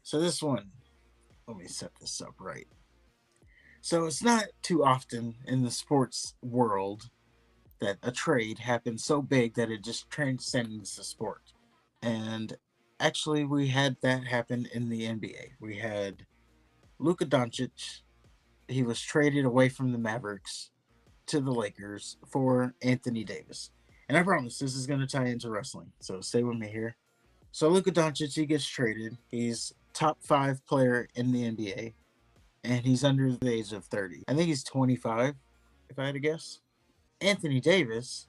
So this one, let me set this up right. So it's not too often in the sports world that a trade happens so big that it just transcends the sport. And actually, we had that happen in the NBA. We had Luka Doncic. He was traded away from the Mavericks to the Lakers for Anthony Davis. And I promise this is going to tie into wrestling. So stay with me here. So Luka Doncic, he gets traded. He's top five player in the NBA, and he's under the age of 30. I think he's 25, if I had to guess. Anthony Davis,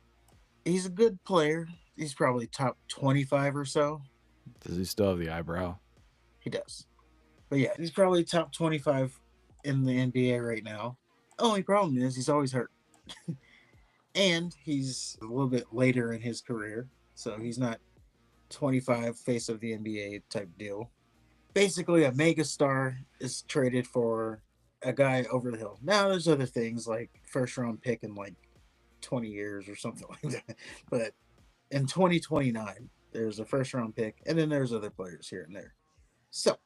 he's a good player. He's probably top 25 or so. Does he still have the eyebrow? He does. But yeah, he's probably top 25 in the NBA right now. Only problem is he's always hurt. And he's a little bit later in his career. So he's not 25 face of the NBA type deal. Basically, a mega star is traded for a guy over the hill. Now, there's other things like first round pick in like 20 years or something like that. But in 2029, there's a first round pick, and then there's other players here and there. So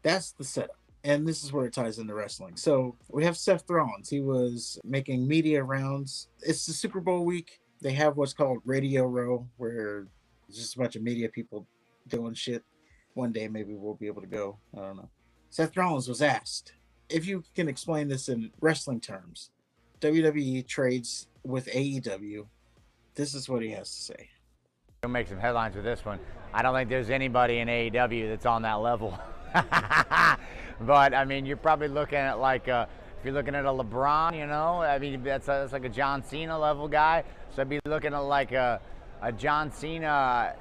that's the setup. And this is where it ties into wrestling. So we have Seth Rollins. He was making media rounds. It's the Super Bowl week. They have what's called Radio Row, where it's just a bunch of media people doing shit. One day maybe we'll be able to go. I don't know. Seth Rollins was asked if you can explain this in wrestling terms. WWE trades with AEW. This is what he has to say. We'll make some headlines with this one. I don't think there's anybody in AEW that's on that level. But I mean, you're probably looking at like if you're looking at a LeBron, you know, I mean that's like a John Cena level guy. So I'd be looking at like a John Cena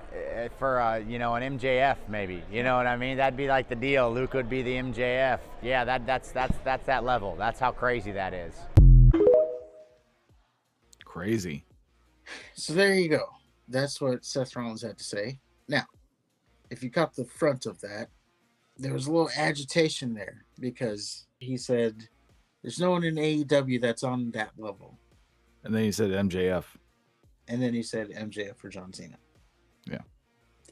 for you know, an MJF maybe. You know what I mean? That'd be like the deal. Luke would be the MJF. Yeah, that's that level. That's how crazy that is. Crazy. So there you go. That's what Seth Rollins had to say. Now, if you caught the front of that, there was a little agitation there because he said there's no one in AEW that's on that level. And then he said MJF. And then he said MJF for John Cena. Yeah.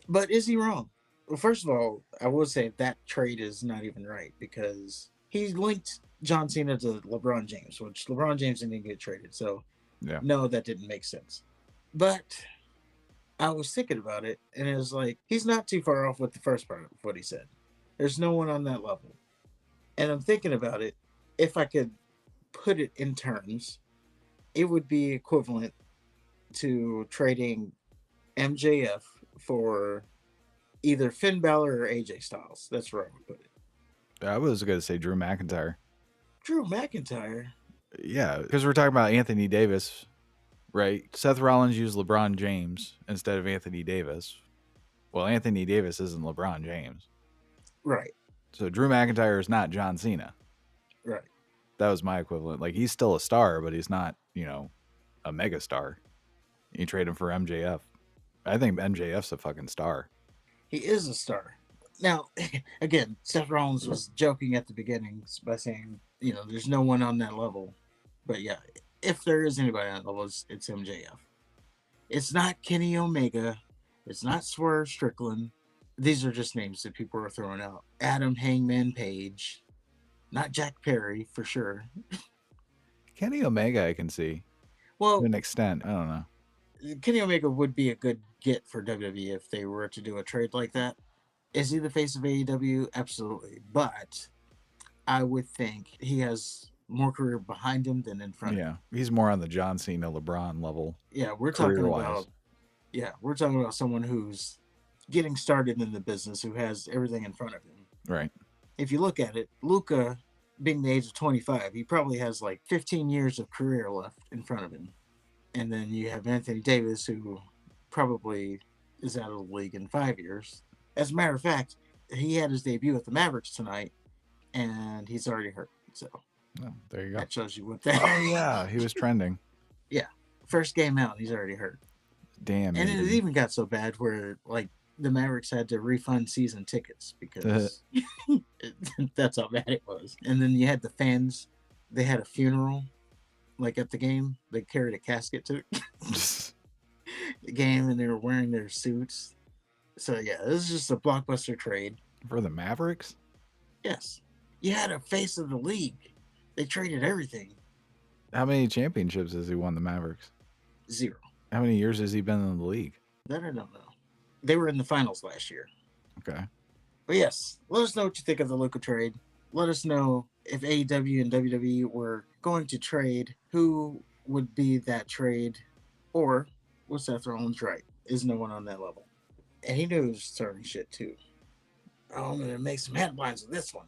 But is he wrong? Well, first of all, I would say that trade is not even right because he linked John Cena to LeBron James, which LeBron James didn't get traded. So, Yeah. no, that didn't make sense. But I was thinking about it, and it was like, he's not too far off with the first part of what he said. There's no one on that level. And I'm thinking about it, if I could put it in terms, it would be equivalent to trading MJF for either Finn Balor or AJ Styles. That's where I would put it. I was going to say Drew McIntyre. Drew McIntyre? Yeah, because we're talking about Anthony Davis, right? Seth Rollins used LeBron James instead of Anthony Davis. Well, Anthony Davis isn't LeBron James. Right. So Drew McIntyre is not John Cena. Right. That was my equivalent. Like, he's still a star, but he's not, you know, a mega star. You trade him for MJF. I think MJF's a fucking star. He is a star. Now, again, Seth Rollins was joking at the beginning by saying, you know, there's no one on that level. But yeah, if there is anybody on that level, it's MJF. It's not Kenny Omega. It's not Swerve Strickland. These are just names that people are throwing out. Adam Hangman Page. Not Jack Perry, for sure. Kenny Omega, I can see. Well, to an extent. I don't know. Kenny Omega would be a good get for WWE if they were to do a trade like that. Is he the face of AEW? Absolutely. But I would think he has more career behind him than in front of him. Yeah, he's more on the John Cena, LeBron level. Yeah, we're talking about someone who's getting started in the business, who has everything in front of him. Right. If you look at it, Luka, being the age of 25, he probably has like 15 years of career left in front of him. And then you have Anthony Davis, who probably is out of the league in 5 years. As a matter of fact, he had his debut at the Mavericks tonight, and he's already hurt. So there you go. That shows you what that. Oh yeah, he was trending. Yeah, first game out, he's already hurt. Damn. And it even got so bad where like the Mavericks had to refund season tickets because that's how bad it was. And then you had the fans; they had a funeral, like at the game. They carried a casket to the game, and they were wearing their suits. So yeah, this is just a blockbuster trade. For the Mavericks? Yes. You had a face of the league. They traded everything. How many championships has he won the Mavericks? 0. How many years has he been in the league? That I don't know. They were in the finals last year. Okay. But yes, let us know what you think of the Luka trade. Let us know if AEW and WWE were going to trade, who would be that trade, or was Seth Rollins right? Is no one on that level? And he knew he was starting shit too. Oh, I'm gonna make some headlines with this one.